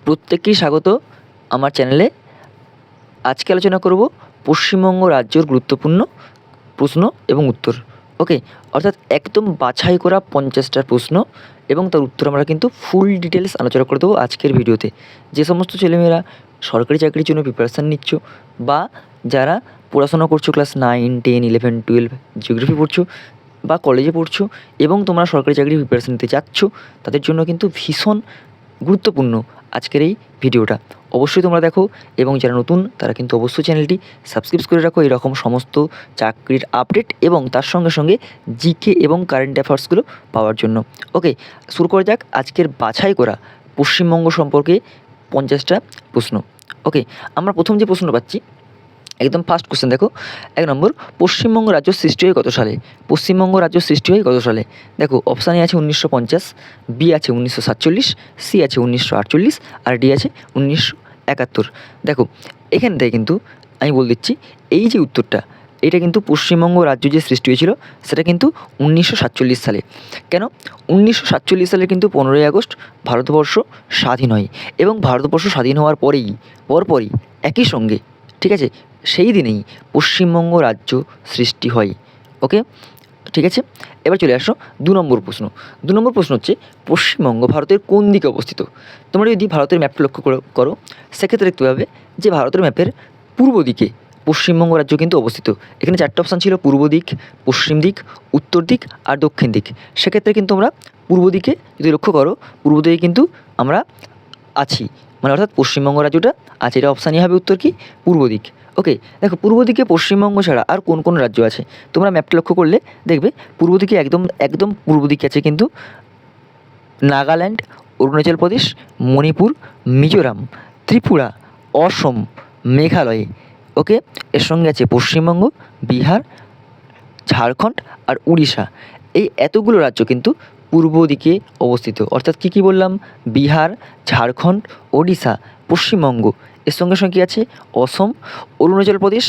প্রত্যেককেই স্বাগত আমার চ্যানেলে। আজকে আলোচনা করব পশ্চিমবঙ্গ রাজ্যের গুরুত্বপূর্ণ প্রশ্ন এবং উত্তর। ওকে, অর্থাৎ একদম বাছাই করা 50টা প্রশ্ন এবং তার উত্তর আমরা কিন্তু ফুল ডিটেলস আলোচনা করে দেবো আজকের ভিডিওতে। যে সমস্ত ছেলেমেয়েরা সরকারি চাকরির জন্য প্রিপারেশান নিচ্ছ বা যারা পড়াশোনা করছো ক্লাস 9, 10, 11, 12 জিওগ্রাফি পড়ছো বা কলেজে পড়ছো এবং তোমরা সরকারি চাকরির প্রিপারেশান নিতে চাচ্ছ, তাদের জন্য কিন্তু ভীষণ গুরুত্বপূর্ণ আজকের এই ভিডিওটা। অবশ্যই তোমরা দেখো এবং যারা নতুন তারা কিন্তু অবশ্যই চ্যানেলটি সাবস্ক্রাইব করে রাখো এরকম সমস্ত চাকরির আপডেট এবং তার সঙ্গে সঙ্গে জিকে এবং কারেন্ট অ্যাফেয়ার্সগুলো পাওয়ার জন্য। ওকে, শুরু করা যাক আজকের বাছাই করা পশ্চিমবঙ্গ সম্পর্কে 50টা প্রশ্ন। ওকে, আমরা প্রথম যে প্রশ্ন পাচ্ছি, একদম ফার্স্ট কোশ্চেন দেখো। 1 নম্বর, পশ্চিমবঙ্গ রাজ্য সৃষ্টি হয় কত সালে? পশ্চিমবঙ্গ রাজ্য সৃষ্টি হয় কত সালে? দেখো অপশান এ আছে 1950, বি আছে 1947, সি আছে 1948 আর ডি আছে 1971। দেখো এখান থেকে কিন্তু আমি বলে দিচ্ছি, এই যে উত্তরটা এটা কিন্তু পশ্চিমবঙ্গ রাজ্য যে সৃষ্টি হয়েছিল সেটা কিন্তু 1947 সালে। কেন 1947 সালে? কিন্তু 15ই আগস্ট ভারতবর্ষ স্বাধীন হয় এবং ভারতবর্ষ স্বাধীন হওয়ার পরপরই একই সঙ্গে, ঠিক আছে, সেই দিনেই পশ্চিমবঙ্গ রাজ্য সৃষ্টি হয়। ওকে, ঠিক আছে। এবার চলে আসো 2 নম্বর প্রশ্ন। 2 নম্বর প্রশ্ন হচ্ছে, পশ্চিমবঙ্গ ভারতের কোন দিকে অবস্থিত? তোমরা যদি ভারতের ম্যাপটা লক্ষ্য করো সেক্ষেত্রে দেখতে পাবে যে ভারতের ম্যাপের পূর্ব দিকে পশ্চিমবঙ্গ রাজ্য কিন্তু অবস্থিত। এখানে 4টে অপশান ছিল, পূর্ব দিক, পশ্চিম দিক, উত্তর দিক আর দক্ষিণ দিক। সেক্ষেত্রে কিন্তু আমরা পূর্ব দিকে যদি লক্ষ্য করো, পূর্ব দিকে কিন্তু আমরা আছি, মানে অর্থাৎ পশ্চিমবঙ্গ রাজ্যটা আছে। এটা অপশানই হবে উত্তর কি? পূর্ব দিক। ওকে, দেখো পূর্ব দিকে পশ্চিমবঙ্গ ছাড়া আর কোন কোন রাজ্য আছে? তোমরা ম্যাপটা লক্ষ্য করলে দেখবে পূর্ব দিকে একদম পূর্ব দিকে আছে কিন্তু নাগাল্যান্ড, অরুণাচল প্রদেশ, মণিপুর, মিজোরাম, ত্রিপুরা, অসম, মেঘালয়। ওকে, এর সঙ্গে আছে পশ্চিমবঙ্গ, বিহার, ঝাড়খণ্ড আর উড়িষ্যা। এই এতগুলো রাজ্য কিন্তু পূর্ব দিকে অবস্থিত। অর্থাৎ কী বললাম? বিহার, ঝাড়খণ্ড, ওড়িশা, পশ্চিমবঙ্গ, এর সঙ্গে সঙ্গে আছে অসম, অরুণাচল প্রদেশ,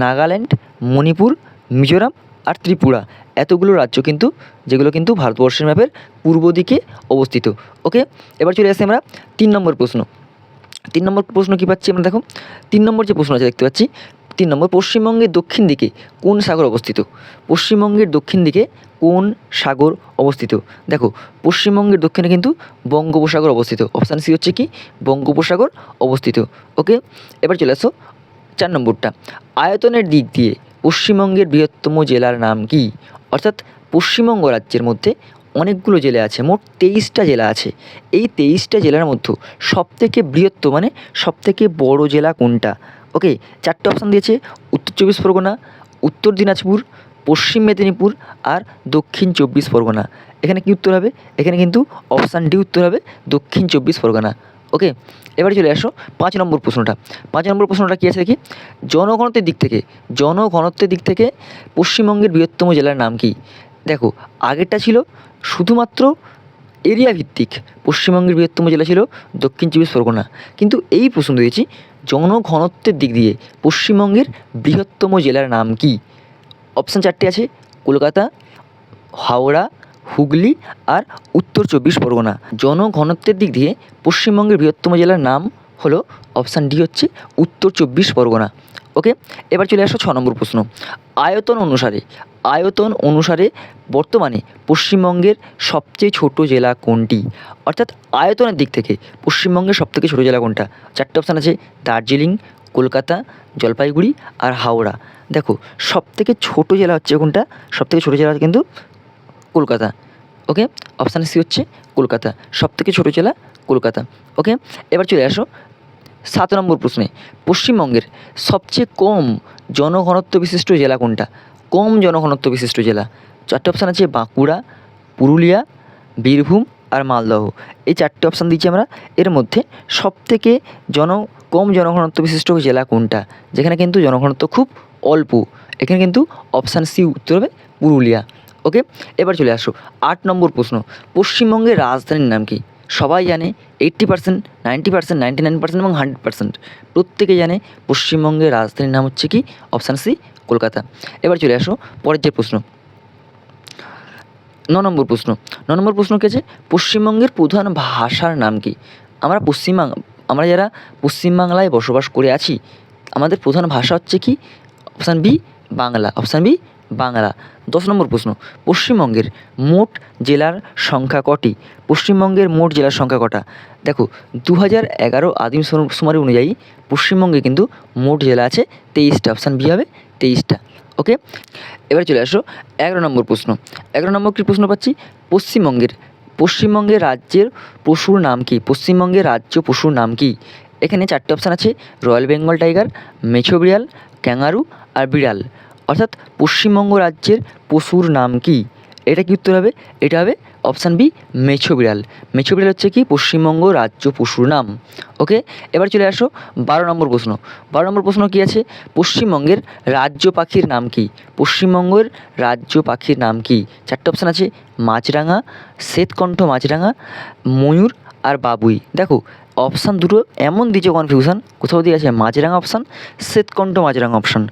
নাগাল্যান্ড, মণিপুর, মিজোরাম আর ত্রিপুরা। এতগুলো রাজ্য কিন্তু যেগুলো কিন্তু ভারতবর্ষের ম্যাপের পূর্ব দিকে অবস্থিত। ওকে, এবার চলে আসি আমরা 3 নম্বর প্রশ্ন। 3 নম্বর প্রশ্ন কী পাচ্ছি আমরা? দেখো 3 নম্বর যে প্রশ্ন আছে দেখতে পাচ্ছি, 3 নম্বর, পশ্চিমবঙ্গের দক্ষিণ দিকে কোন সাগর অবস্থিত? পশ্চিমবঙ্গের দক্ষিণ দিকে কোন সাগর অবস্থিত? দেখো পশ্চিমবঙ্গের দক্ষিণে কিন্তু বঙ্গোপসাগর অবস্থিত। অপশান সি হচ্ছে কি? বঙ্গোপসাগর অবস্থিত। ওকে, এবার চলে আসো 4 নম্বরটা। আয়তনের দিক দিয়ে পশ্চিমবঙ্গের বৃহত্তম জেলার নাম কি? অর্থাৎ পশ্চিমবঙ্গ রাজ্যের মধ্যে অনেকগুলো জেলা আছে, মোট 23টা জেলা আছে। এই 23টা জেলার মধ্যে সবথেকে বৃহত্তম মানে সবথেকে বড় জেলা কোনটা? ওকে, 4টে অপশান দিয়েছে, উত্তর 24 পরগনা, উত্তর দিনাজপুর, পশ্চিম মেদিনীপুর আর দক্ষিণ 24 পরগনা। এখানে কি উত্তর হবে? এখানে কিন্তু অপশান ডি উত্তর হবে, দক্ষিণ 24 পরগনা। ওকে, এবারে চলে আসো 5 নম্বর প্রশ্নটা। 5 নম্বর প্রশ্নটা কী আছে দেখি। জনঘনত্বের দিক থেকে পশ্চিমবঙ্গের বৃহত্তম জেলার নাম কি? দেখো আগেরটা ছিল শুধুমাত্র এরিয়া ভিত্তিক, পশ্চিমবঙ্গের বৃহত্তম জেলা ছিল দক্ষিণ 24 পরগনা, কিন্তু এই প্রশ্ন দিয়েছি জনঘনত্বের দিক দিয়ে পশ্চিমবঙ্গের বৃহত্তম জেলার নাম কি? অপশান 4টে আছে, কলকাতা, হাওড়া, হুগলি আর উত্তর 24 পরগনা। জনঘনত্বের দিক দিয়ে পশ্চিমবঙ্গের বৃহত্তম জেলার নাম হলো অপশান ডি, হচ্ছে উত্তর 24 পরগনা। ওকে, এবার চলে আসো 6 নম্বর প্রশ্ন। আয়তন অনুসারে বর্তমানে পশ্চিমবঙ্গের সবচেয়ে ছোট জেলা কোনটি? অর্থাৎ আয়তনের দিক থেকে পশ্চিমবঙ্গের সবথেকে ছোট জেলা কোনটা? 4টে অপশান আছে, দার্জিলিং, কলকাতা, জলপাইগুড়ি আর হাওড়া। দেখো সবথেকে ছোট জেলা হচ্ছে কোনটা? সবথেকে ছোট জেলা কিন্তু কলকাতা। ওকে, অপশান সি হচ্ছে কলকাতা, সবথেকে ছোট জেলা কলকাতা। ওকে, এবার চলে আসো 7 নম্বর প্রশ্নে। পশ্চিমবঙ্গের সবচেয়ে কম জনঘনত্ব বিশিষ্ট জেলা কোনটা? কম জনঘনত্ব বিশিষ্ট জেলা 4টে অপশান আছে, বাঁকুড়া, পুরুলিয়া, বীরভূম আর মালদহ। এই 4টে অপশান দিচ্ছি আমরা। এর মধ্যে সবথেকে কম জনঘনত্ব বিশিষ্ট জেলা কোনটা? যেখানে কিন্তু জনঘনত্ব খুব অল্প, এখানে কিন্তু অপশান সি উত্তর হবে, পুরুলিয়া। ওকে, এবার চলে আসো 8 নম্বর প্রশ্ন। পশ্চিমবঙ্গের রাজধানীর নাম কি? সবাই জানে, 80%, 90%, 99% এবং 100% প্রত্যেকে জানে পশ্চিমবঙ্গের রাজধানীর নাম হচ্ছে কি? Option C, Kolkata. এবার চলে আসো পরের যে প্রশ্ন, 9 নম্বর প্রশ্ন। 9 নম্বর প্রশ্ন কি আছে? পশ্চিমবঙ্গের প্রধান ভাষার নাম কি? আমরা আমরা যারা পশ্চিমবাংলায় বসবাস করে আছি আমাদের প্রধান ভাষা হচ্ছে কি? Option B Bangla, option B Bangla. 10 নম্বর প্রশ্ন, পশ্চিমবঙ্গের মোট জেলার সংখ্যা কটি? পশ্চিমবঙ্গের মোট জেলার সংখ্যা কটা? দেখো 2011 আদিম শুমারি অনুযায়ী পশ্চিমবঙ্গে কিন্তু মোট জেলা আছে 23টা, অপশান বি হবে 23টা। ওকে, এবার চলে আসো 11 নম্বর প্রশ্ন। 11 নম্বর কী প্রশ্ন পাচ্ছি? পশ্চিমবঙ্গের রাজ্যের পশুর নাম কি? পশ্চিমবঙ্গের রাজ্য পশুর নাম কি? এখানে 4টে অপশান আছে, রয়্যাল বেঙ্গল টাইগার, মেছো বিড়াল, ক্যাঙ্গারু আর বিড়াল। অর্থাৎ পশ্চিমবঙ্গ রাজ্যের পশুর নাম কি? এটা কি উত্তর হবে? এটা হবে অপশান বি মেছো বিড়াল। মেছো বিড়াল হচ্ছে কি পশ্চিমবঙ্গ রাজ্য পশুর নাম। ওকে, এবার চলে আসো 12 নম্বর প্রশ্ন। 12 নম্বর প্রশ্ন কী আছে? পশ্চিমবঙ্গের রাজ্য পাখির নাম কি? পশ্চিমবঙ্গের রাজ্য পাখির নাম কি? 4টে অপশান আছে, মাছরাঙা, শ্বেতকণ্ঠ মাছরাঙা, ময়ূর আর বাবুই। দেখো অপশান দুটো এমন দিয়েছে কনফিউশন, কোথাও দিয়ে আছে মাছরাঙা অপশান, শ্বেতকণ্ঠ মাছরাঙা অপশান।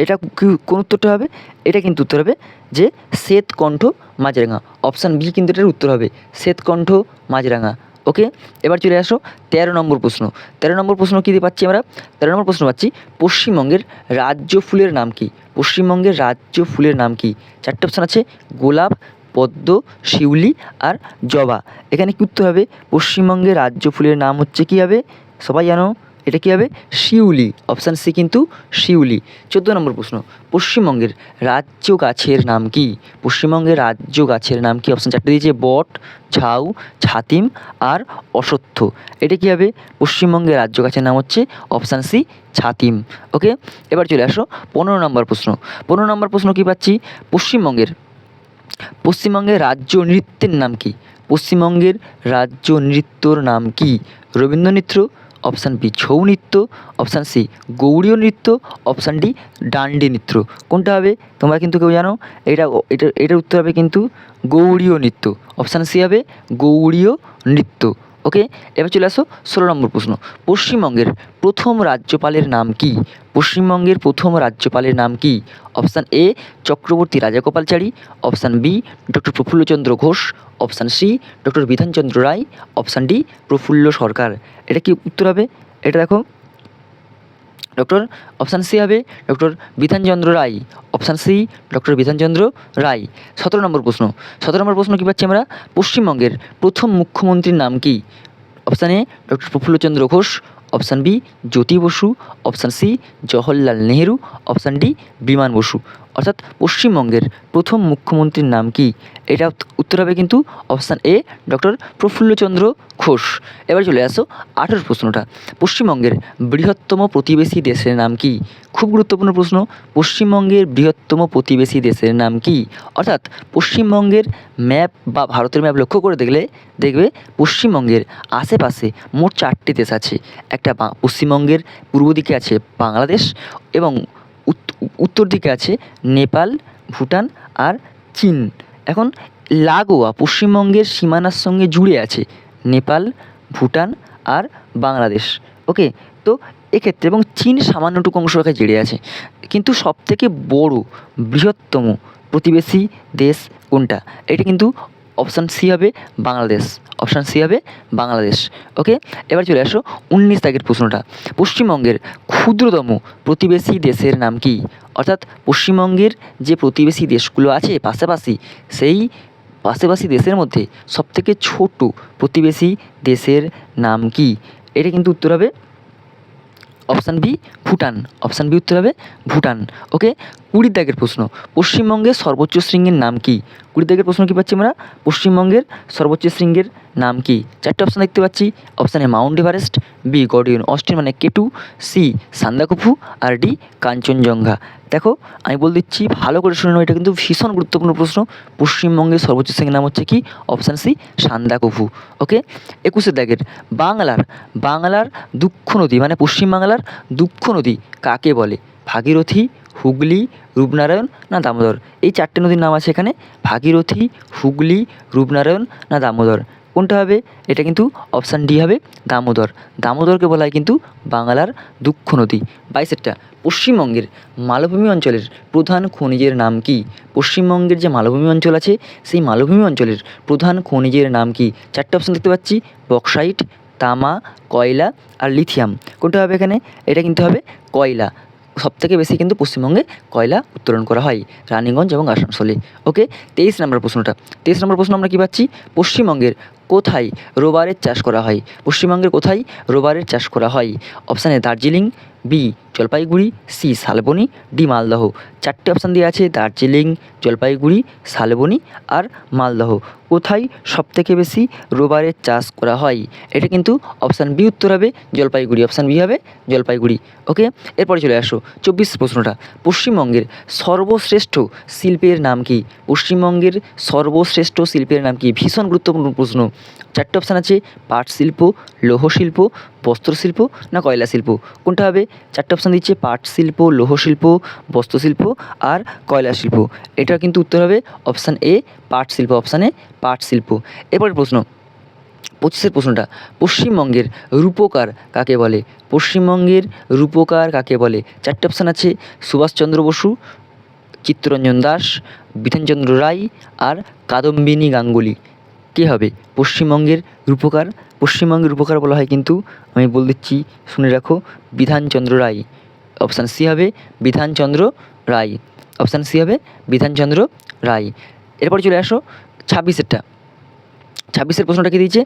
এটা কি কোন উত্তরটা হবে? এটা কিন্তু উত্তর হবে যে শ্বেতকণ্ঠ মাছরাঙা, অপশান বি কিন্তু এটার উত্তর হবে শ্বেতকণ্ঠ মাছরাঙা। ওকে, এবার চলে আসো 13 নম্বর প্রশ্ন। 13 নম্বর প্রশ্ন কী দিয়ে পাচ্ছি আমরা? 13 নম্বর প্রশ্ন পাচ্ছি, পশ্চিমবঙ্গের রাজ্য ফুলের নাম কি? পশ্চিমবঙ্গের রাজ্য ফুলের নাম কি? 4টে অপশান আছে, গোলাপ, পদ্ম, শিউলি আর জবা। এখানে কী উত্তর হবে? পশ্চিমবঙ্গের রাজ্য ফুলের নাম হচ্ছে কী হবে? সবাই জানো এটা কী হবে? শিউলি, অপশান সি কিন্তু শিউলি। 14 নম্বর প্রশ্ন, পশ্চিমবঙ্গের রাজ্য গাছের নাম কি? পশ্চিমবঙ্গের রাজ্য গাছের নাম কি? অপশান 4টে দিয়েছে, বট, ঝাউ, ছাতিম আর অশ্বত্থ। এটা কী হবে? পশ্চিমবঙ্গের রাজ্য গাছের নাম হচ্ছে অপশান সি ছাতিম। ওকে, এবার চলে আসো 15 নম্বর প্রশ্ন। 15 নম্বর প্রশ্ন কী পাচ্ছি? পশ্চিমবঙ্গের রাজ্য নৃত্যের নাম কি? পশ্চিমবঙ্গের রাজ্য নৃত্যর নাম কি? রবীন্দ্র নৃত্য, অপশান বি ছৌ নৃত্য, অপশান সি গৌড়ীয় নৃত্য, অপশান ডি ডান্ডি নৃত্য। কোনটা হবে? তোমরা কিন্তু কেউ জানো? এটার উত্তর হবে কিন্তু গৌড়ীয় নৃত্য, অপশান সি হবে গৌড়ীয় নৃত্য। ওকে, এবার চলে আসো 16 নম্বর প্রশ্ন। পশ্চিমবঙ্গের প্রথম রাজ্যপালের নাম কি? পশ্চিমবঙ্গের প্রথম রাজ্যপালের নাম কি? Option A Chakravarti Rajagopalachari, option B doctor Prafullachandra Ghosh, option C doctor Bidhanchandra Roy, option D Prafulla Sarkar. এটা কি উত্তর হবে? এটা দেখো অপশান সি হবে doctor Bidhanchandra Roy, option C doctor Bidhanchandra Roy. 17 number প্রশ্ন। 17 নম্বর প্রশ্ন কী পাচ্ছি আমরা? পশ্চিমবঙ্গের প্রথম মুখ্যমন্ত্রীর নাম কি? Option A doctor Prafullachandra Ghosh, option B Jyoti Basu, option C Jawaharlal Nehru, option D Biman Basu. অর্থাৎ পশ্চিমবঙ্গের প্রথম মুখ্যমন্ত্রীর নাম কি? এটা উত্তর হবে কিন্তু option A doctor Prafullachandra Ghosh. এবার চলে আসো 18 প্রশ্নটা। পশ্চিমবঙ্গের বৃহত্তম প্রতিবেশী দেশের নাম কি? খুব গুরুত্বপূর্ণ প্রশ্ন। পশ্চিমবঙ্গের বৃহত্তম প্রতিবেশী দেশের নাম কি? অর্থাৎ পশ্চিমবঙ্গের ম্যাপ বা ভারতের ম্যাপ লক্ষ্য করে দেখবে পশ্চিমবঙ্গের আশেপাশে মোট 4টে দেশ আছে। একটা পশ্চিমবঙ্গের পূর্ব দিকে আছে বাংলাদেশ এবং উত্তর দিকে আছে নেপাল, ভুটান আর চীন। এখন লাগোয়া পশ্চিমবঙ্গের সীমানার সঙ্গে জুড়ে আছে নেপাল, ভুটান আর বাংলাদেশ। ওকে, তো এক্ষেত্রে এবং চীন সামান্যটুকু অংশ রেখে জেড়ে আছে। কিন্তু সবথেকে বড় বৃহত্তম প্রতিবেশী দেশ কোনটা? এটা কিন্তু অপশান সি হবে বাংলাদেশ, অপশান সি হবে বাংলাদেশ। ওকে, এবার চলে আসো 19 দাগের প্রশ্নটা। পশ্চিমবঙ্গের ক্ষুদ্রতম প্রতিবেশী দেশের নাম কি? অর্থাৎ পশ্চিমবঙ্গের যে প্রতিবেশী দেশগুলো আছে পাশাপাশি, সেই পাশাপাশি দেশের মধ্যে সবথেকে ছোট প্রতিবেশী দেশের নাম কি? এটা কিন্তু উত্তর হবে option B Bhutan, option B উত্তর হবে ভুটান। ওকে, 20 দাগের প্রশ্ন। পশ্চিমবঙ্গের সর্বোচ্চ শৃঙ্গের নাম কি? 20 দাগের প্রশ্ন কী পাচ্ছি আমরা? পশ্চিমবঙ্গের সর্বোচ্চ শৃঙ্গের নাম কি? 4টে অপশান দেখতে পাচ্ছি, option A Mount Everest, B Godwin Austen মানে কেটু, সি সান্দাকফু আর ডি কাঞ্চনজঙ্ঘা। দেখো আমি বলে দিচ্ছি ভালো করে শুনে নাও, এটা কিন্তু ভীষণ গুরুত্বপূর্ণ প্রশ্ন। পশ্চিমবঙ্গের সর্বোচ্চ শৃঙ্গের নাম হচ্ছে কি? Option C Sandakphu. ওকে, 21 দাগের বাংলার দুঃখ নদী মানে পশ্চিমবাংলার দুঃখ নদী কাকে বলে? ভাগীরথী, হুগলি, রূপনারায়ণ না দামোদর। এই 4টে নদীর নাম আছে এখানে, ভাগীরথী, হুগলি, রূপনারায়ণ না দামোদর। কোনটা হবে? এটা কিন্তু অপশান ডি হবে দামোদর। দামোদরকে বলা হয় কিন্তু বাংলার দুঃখ নদী। 22টা পশ্চিমবঙ্গের মালভূমি অঞ্চলের প্রধান খনিজের নাম কি? পশ্চিমবঙ্গের যে মালভূমি অঞ্চল আছে সেই মালভূমি অঞ্চলের প্রধান খনিজের নাম কি? 4টে অপশান দেখতে পাচ্ছি, বক্সাইট, তামা, কয়লা আর লিথিয়াম। কোনটা হবে এখানে? এটা কিন্তু হবে কয়লা। সবথেকে বেশি কিন্তু পশ্চিমবঙ্গে কয়লা উত্তোলন করা হয় রানীগঞ্জ এবং আসানসোলে। ওকে, 23 নম্বর প্রশ্নটা। 23 নম্বর প্রশ্ন আমরা কী পাচ্ছি? পশ্চিমবঙ্গের কোথায় রবারের চাষ করা হয়? পশ্চিমবঙ্গের কোথায় রবারের চাষ করা হয়? Option A Darjeeling, B Jalpaiguri, C Salboni, D Malda. চারটে অপশান দেওয়া আছে, দার্জিলিং, জলপাইগুড়ি, শালবনী আর মালদহ। কোথায় সবথেকে বেশি রবারের চাষ করা হয়? এটা কিন্তু অপশান বি উত্তর হবে জলপাইগুড়ি। অপশান বি হবে জলপাইগুড়ি। ওকে, এরপরে চলে আসো 24 প্রশ্নটা। পশ্চিমবঙ্গের সর্বশ্রেষ্ঠ শিল্পের নাম কি? পশ্চিমবঙ্গের সর্বশ্রেষ্ঠ শিল্পের নাম কি? ভীষণ গুরুত্বপূর্ণ প্রশ্ন। চারটে অপশান আছে, পাট শিল্প, লৌহ শিল্প, বস্ত্র শিল্প না কয়লা শিল্প। কোনটা হবে? চারটে অপশান দিচ্ছে, পাট শিল্প, লৌহ শিল্প, বস্ত্র শিল্প আর কয়লা শিল্প। এটা কিন্তু উত্তর হবে অপশান এ পাট শিল্প। অপশানে পাট শিল্প। এরপরের প্রশ্ন 25 প্রশ্নটা। পশ্চিমবঙ্গের রূপকার কাকে বলে? পশ্চিমবঙ্গের রূপকার কাকে বলে? চারটে অপশান আছে, সুভাষচন্দ্র বসু, চিত্তরঞ্জন দাস, বিধানচন্দ্র রায় আর কাদম্বিনী গাঙ্গুলি। কে হবে পশ্চিমবঙ্গের রূপকার? পশ্চিমবঙ্গের রূপকার বলা হয় কিন্তু, আমি বলে দিচ্ছি শুনে রাখো, বিধানচন্দ্র রায়। অপশান সি হবে বিধানচন্দ্র রায়। অপশান সি হবে বিধানচন্দ্র রায়। এরপর চলে আসো 26 প্রশ্নটা কি দিয়েছে?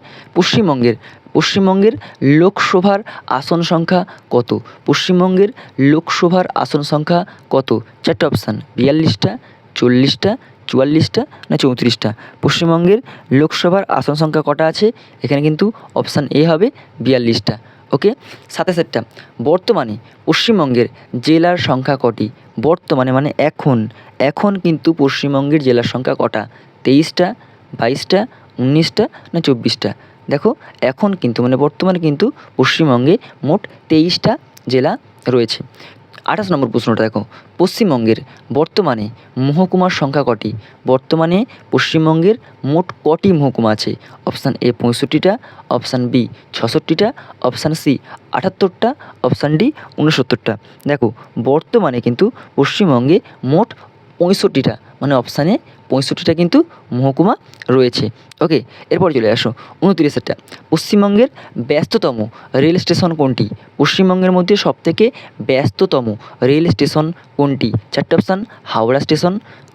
পশ্চিমবঙ্গের লোকসভার আসন সংখ্যা কত? পশ্চিমবঙ্গের লোকসভার আসন সংখ্যা কত? চারটে অপশান, 42টা, 40টা, 44টা না 34টা। পশ্চিমবঙ্গের লোকসভার আসন সংখ্যা কটা আছে? এখানে কিন্তু অপশান এ হবে 42টা। ওকে, 27টা। বর্তমানে পশ্চিমবঙ্গের জেলার সংখ্যা কটি? বর্তমানে মানে এখন কিন্তু পশ্চিমবঙ্গের জেলার সংখ্যা কটা? 23টা, 22টা, 19টা না 24টা। দেখো, এখন কিন্তু মানে বর্তমানে কিন্তু পশ্চিমবঙ্গে মোট 23টা জেলা রয়েছে। 28 নম্বর প্রশ্নটা দেখো, পশ্চিমবঙ্গের বর্তমানে মহকুমার সংখ্যা কটি? বর্তমানে পশ্চিমবঙ্গের মোট কটি মহকুমা আছে? অপশান এ 65টা, অপশান বি 66টা, অপশান সি 78টা, অপশান ডি 69টা। দেখো, বর্তমানে কিন্তু পশ্চিমবঙ্গে মোট 65টা, মানে অপশানে 65টা কিন্তু মহকুমা রয়েছে। ওকে, এরপর চলে আসো 29টা। পশ্চিমবঙ্গের ব্যস্ততম রেল স্টেশন কোনটি? পশ্চিমবঙ্গের মধ্যে সবথেকে ব্যস্ততম রেল স্টেশন কোনটি? চারটে option, Howrah station,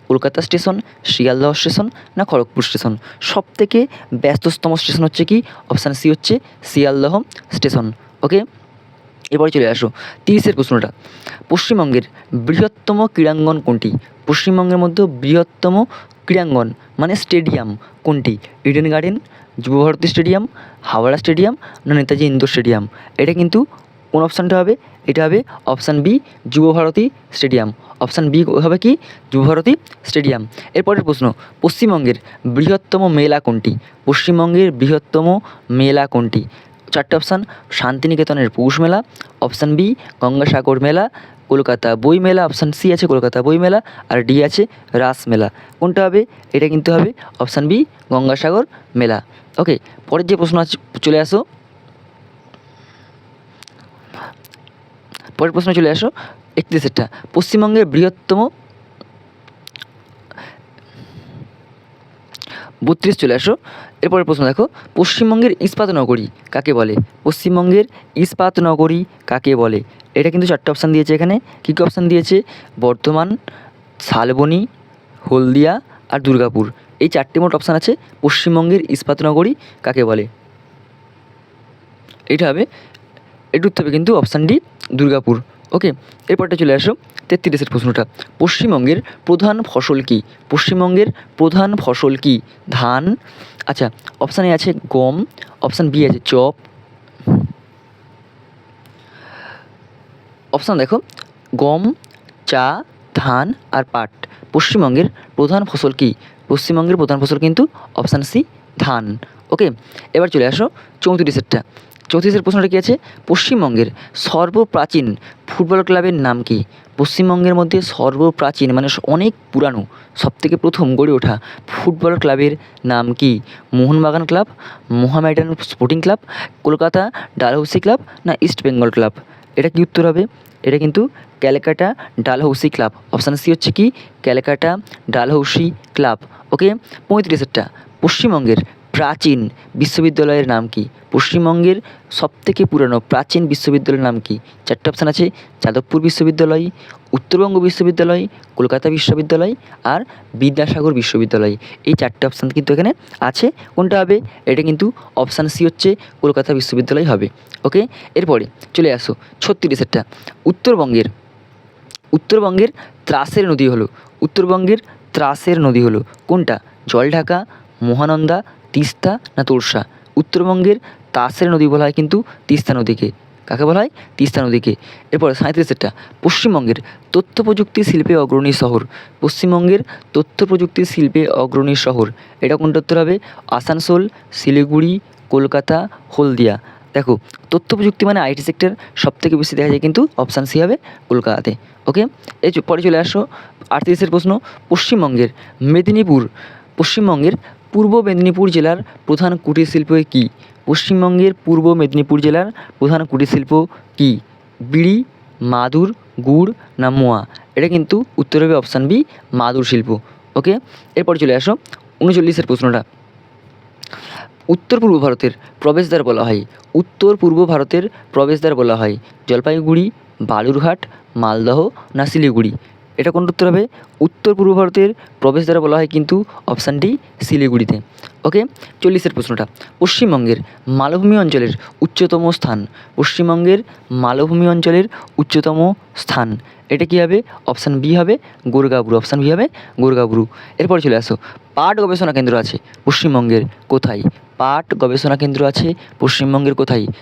Kolkata station, Sealdah station না খড়গপুর স্টেশন। সবথেকে ব্যস্ততম স্টেশন হচ্ছে কি? অপশান সি হচ্ছে শিয়ালদহ স্টেশন। ওকে, এরপরে চলে আসো 30 প্রশ্নটা। পশ্চিমবঙ্গের বৃহত্তম ক্রীড়াঙ্গন কোনটি? পশ্চিমবঙ্গের মধ্যে বৃহত্তম ক্রীড়াঙ্গন মানে স্টেডিয়াম কোনটি? Eden garden, Yuva Bharati stadium, Howrah stadium না নেতাজি ইন্ডোর স্টেডিয়াম। এটা কিন্তু কোন অপশানটা হবে? এটা হবে option B Yuva Bharati stadium. Option B হবে কি? যুবভারতী স্টেডিয়াম। এরপরের প্রশ্ন, পশ্চিমবঙ্গের বৃহত্তম মেলা কোনটি? পশ্চিমবঙ্গের বৃহত্তম মেলা কোনটি? চারটে অপশান, শান্তিনিকেতনের পৌষ মেলা, অপশান বি গঙ্গাসাগর মেলা, কলকাতা বই মেলা, অপশান সি আছে কলকাতা বই মেলা আর ডি আছে রাস মেলা। কোনটা হবে? এটা কিন্তু হবে অপশান বি গঙ্গাসাগর মেলা। ওকে, পরের যে প্রশ্ন আছে চলে আসো, পরের প্রশ্ন চলে আসো 31টা। পশ্চিমবঙ্গের বৃহত্তম 32 চলে আসো। এরপরের প্রশ্ন দেখো, পশ্চিমবঙ্গের ইস্পাত নগরী কাকে বলে? পশ্চিমবঙ্গের ইস্পাত নগরী কাকে বলে? এটা কিন্তু চারটে অপশান দিয়েছে এখানে। কী কী অপশান দিয়েছে? বর্ধমান, শালবনী, হলদিয়া আর দুর্গাপুর। এই চারটে মোট অপশান আছে। পশ্চিমবঙ্গের ইস্পাত নগরী কাকে বলে? এটা হবে, এটা উত্তর হবে কিন্তু অপশান ডি দুর্গাপুর। ওকে, এরপরটা চলে আসো 33 প্রশ্নটা। পশ্চিমবঙ্গের প্রধান ফসল কী? পশ্চিমবঙ্গের প্রধান ফসল কী? ধান, আচ্ছা অপশান এ আছে গম, অপশান বি আছে চপ, অপশান দেখো গম, চা, ধান আর পাট। পশ্চিমবঙ্গের প্রধান ফসল কী? পশ্চিমবঙ্গের প্রধান ফসল কিন্তু অপশান সি ধান। ওকে, এবার চলে আসো 34টা। 34 প্রশ্নটা কী আছে? পশ্চিমবঙ্গের সর্বপ্রাচীন ফুটবল ক্লাবের নাম কি? পশ্চিমবঙ্গের মধ্যে সর্বপ্রাচীন মানে অনেক পুরানো, সবথেকে প্রথম গড়ে ওঠা ফুটবল ক্লাবের নাম কি? Mohun Bagan club, Mohammedan sporting club, Kolkata Dalhousie club না ইস্ট বেঙ্গল ক্লাব। এটা কি উত্তর হবে? এটা কিন্তু Calcutta Dalhousie club. Option C হচ্ছে কি ক্যালকাটা ডালহৌসি ক্লাব। ওকে, 35টা। পশ্চিমবঙ্গের প্রাচীন বিশ্ববিদ্যালয়ের নাম কি? পশ্চিমবঙ্গের সবথেকে পুরানো প্রাচীন বিশ্ববিদ্যালয়ের নাম কি? চারটে অপশান আছে, যাদবপুর বিশ্ববিদ্যালয়, উত্তরবঙ্গ বিশ্ববিদ্যালয়, কলকাতা বিশ্ববিদ্যালয় আর বিদ্যাসাগর বিশ্ববিদ্যালয়। এই চারটে অপশান কিন্তু এখানে আছে। কোনটা হবে? এটা কিন্তু অপশান সি হচ্ছে কলকাতা বিশ্ববিদ্যালয় হবে। ওকে, এরপরে চলে আসো 36-এরটা। উত্তরবঙ্গের উত্তরবঙ্গের ত্রাসের নদী হলো উত্তরবঙ্গের ত্রাসের নদী হলো কোনটা? জলঢাকা, মহানন্দা, তিস্তা না তোর্ষা? উত্তরবঙ্গের ত্রাসের নদী বলা হয় কিন্তু তিস্তা নদীকে। কাকে বলা হয়? তিস্তা নদীকে। এরপর 37-এরটা। পশ্চিমবঙ্গের তথ্য প্রযুক্তি শিল্পে অগ্রণী শহর। পশ্চিমবঙ্গের তথ্য প্রযুক্তি শিল্পে অগ্রণী শহর, এটা কোনটা উত্তর হবে? আসানসোল, শিলিগুড়ি, কলকাতা, হলদিয়া। দেখো, তথ্য প্রযুক্তি মানে আইটি সেক্টর, সবথেকে বেশি দেখা যায় কিন্তু অপশান সি হবে কলকাতাতে। ওকে, পরে চলে আসো 38-এর প্রশ্ন। পশ্চিমবঙ্গের পূর্ব মেদিনীপুর জেলার প্রধান কুটির শিল্প কী? পশ্চিমবঙ্গের পূর্ব মেদিনীপুর জেলার প্রধান কুটির শিল্প কী? বিড়ি, মাদুর, গুড় না মোয়া? এটা কিন্তু উত্তর হবে অপশান বি, মাদুর শিল্প। ওকে, এরপর চলে আসো 39-এর প্রশ্নটা। উত্তর পূর্ব ভারতের প্রবেশদ্বার বলা হয় জলপাইগুড়ি, বালুরঘাট, মালদহ না শিলিগুড়ি? এটা কোনটা উত্তর হবে? উত্তর পূর্ব ভারতের প্রবেশদ্বার বলা হয় কিন্তু অপশান ডি, শিলিগুড়িতে। ওকে, 40-এর প্রশ্নটা। পশ্চিমবঙ্গের মালভূমি অঞ্চলের উচ্চতম স্থান, এটা কী হবে? অপশান বি হবে গোরগাবুরু। এরপর চলে আসো, পাট গবেষণা কেন্দ্র আছে পশ্চিমবঙ্গের কোথায়?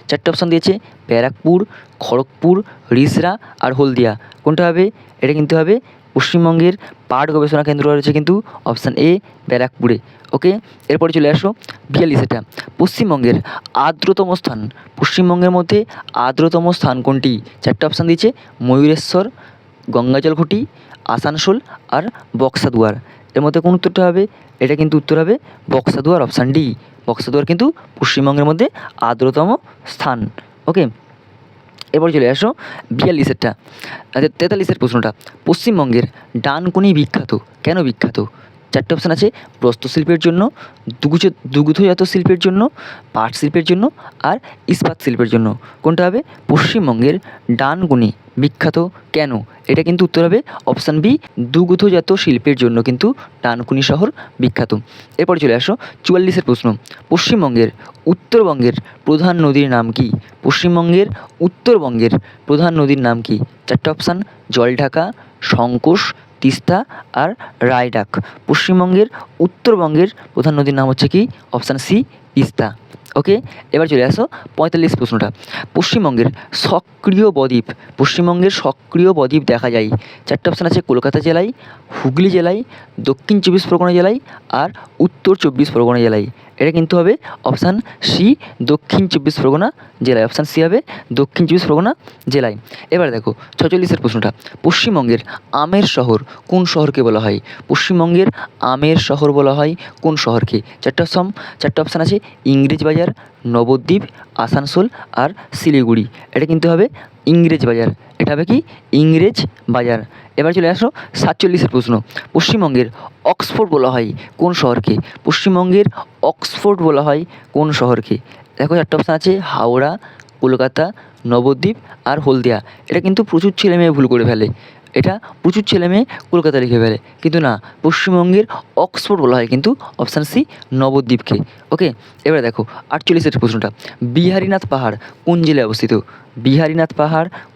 চারটে অপশান দিয়েছে, ব্যারাকপুর, খড়গপুর, রিসরা আর হলদিয়া। কোনটা হবে? এটা কিন্তু হবে পশ্চিমবঙ্গের পাট গবেষণা কেন্দ্র রয়েছে কিন্তু অপশান এ, ব্যারাকপুরে। ওকে, এরপরে চলে আসো 42-এটা। পশ্চিমবঙ্গের মধ্যে আর্দ্রতম স্থান কোনটি? চারটে অপশান দিয়েছে, ময়ূরেশ্বর, গঙ্গাজল ঘুঁটি, আসানসোল আর বক্সাদুয়ার। এর মধ্যে কোন উত্তরটা হবে? এটা কিন্তু উত্তর হবে বক্সাদুয়ার, অপশান ডি। বক্সাদুয়ার কিন্তু পশ্চিমবঙ্গের মধ্যে আর্দ্রতম স্থান। ওকে, এরপর চলে আসো 42-এরটা। 43-এর প্রশ্নটা। পশ্চিমবঙ্গের ডানকুনি বিখ্যাত, কেন বিখ্যাত? চারটে অপশান আছে, প্রস্তরশিল্পের জন্য, দুগ্ধজাত শিল্পের জন্য, পাট শিল্পের জন্য আর ইস্পাত শিল্পের জন্য। কোনটা হবে? পশ্চিমবঙ্গের ডানকুনি বিখ্যাত কেন? এটা কিন্তু উত্তর হবে অপশান বি, দুগ্ধজাত শিল্পের জন্য কিন্তু ডানকুনি শহর বিখ্যাত। এরপর চলে আসো 44-এর প্রশ্ন। উত্তরবঙ্গের প্রধান নদীর নাম কি? উত্তরবঙ্গের প্রধান নদীর নাম কি? চারটে অপশান, জলঢাকা, সংকোষ, তিস্তা আর রায়ডাক। পশ্চিমবঙ্গের উত্তরবঙ্গের প্রধান নদীর নাম হচ্ছে কি? Option C, Teesta. ওকে, এবার চলে আসো 45 প্রশ্নটা। পশ্চিমবঙ্গের সক্রিয় বদ্বীপ দেখা যায়। চারটে অপশান আছে, কলকাতা জেলায়, হুগলি জেলায়, দক্ষিণ 24 পরগনা জেলায় আর উত্তর 24 পরগনা জেলায়। এটা কিন্তু হবে অপশান সি, দক্ষিণ 24 পরগনা জেলায়। অপশান সি হবে দক্ষিণ 24 পরগনা জেলায়। এবার দেখো 46-এর প্রশ্নটা। পশ্চিমবঙ্গের আমের শহর কোন শহরকে বলা হয়? পশ্চিমবঙ্গের আমের শহর বলা হয় কোন শহরকে? চারটে অপশান আছে, ইংরেজবাজার, নবদ্বীপ, আসানসোল আর শিলিগুড়ি। এটা কিন্তু হবে ইংরেজবাজার। এটা হবে কি? ইংরেজবাজার। এবার চলে আসো 47-এর প্রশ্ন। পশ্চিমবঙ্গের অক্সফোর্ড বলা হয় কোন শহরকে? দেখো, চারটে অপশান আছে, হাওড়া, কলকাতা, নবদ্বীপ আর হলদিয়া। এটা কিন্তু প্রচুর ছেলেমেয়ে ভুল করে ফেলে, কলকাতা লিখে ফেলে, কিন্তু না, পশ্চিমবঙ্গের অক্সফোর্ড বলা হয় কিন্তু অপশান সি, নবদ্বীপকে। ওকে, এবারে দেখো 48-এর প্রশ্নটা। বিহারীনাথ পাহাড়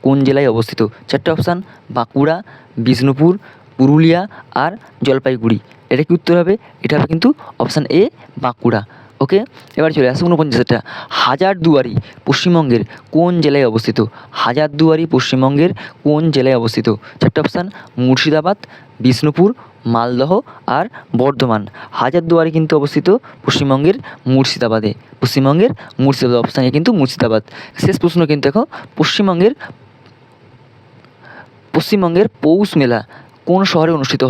কোন জেলায় অবস্থিত? চারটে অপশান, বাঁকুড়া, বিষ্ণুপুর, পুরুলিয়া আর জলপাইগুড়ি। এটা কি উত্তর হবে? এটা হবে কিন্তু অপশান এ, বাঁকুড়া। ওকে, এবার চলে আসো 49-টা। হাজারদুয়ারি পশ্চিমবঙ্গের কোন জেলায় অবস্থিত? চারটে অপশান, মুর্শিদাবাদ, বিষ্ণুপুর, মালদহ আর বর্ধমান। হাজারদুয়ারি কিন্তু অবস্থিত পশ্চিমবঙ্গের মুর্শিদাবাদে। অপশান এ কিন্তু মুর্শিদাবাদ। শেষ প্রশ্ন কিন্তু দেখো, পশ্চিমবঙ্গের পৌষ মেলা কোন শহরে অনুষ্ঠিত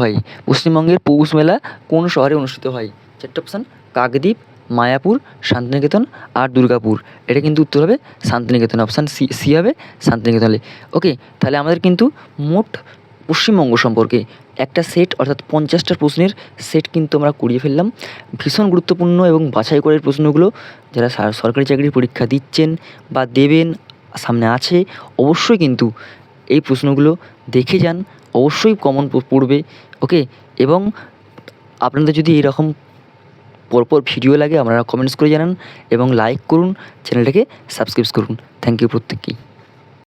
হয়? চারটে অপশান, কাকদ্বীপ, মায়াপুর, শান্তিনিকেতন আর দুর্গাপুর। এটা কিন্তু উত্তর হবে শান্তিনিকেতন। অপশান সি হবে শান্তিনিকেতনে। ওকে, তাহলে আমাদের কিন্তু মোট পশ্চিমবঙ্গ সম্পর্কে একটা সেট অর্থাৎ 50টা প্রশ্নের সেট কিন্তু আমরা করিয়ে ফেললাম। ভীষণ গুরুত্বপূর্ণ এবং বাছাই করার প্রশ্নগুলো যারা সরকারি চাকরির পরীক্ষা দিচ্ছেন বা দেবেন, সামনে আছে, অবশ্যই কিন্তু এই প্রশ্নগুলো দেখে যান, অবশ্যই কমন পড়বে। ওকে, এবং আপনাদের যদি এরকম পরপর ভিডিও লাগে আপনারা কমেন্টস করে জানান এবং লাইক করুন, চ্যানেলটাকে সাবস্ক্রাইব করুন। থ্যাংক ইউ প্রত্যেককেই।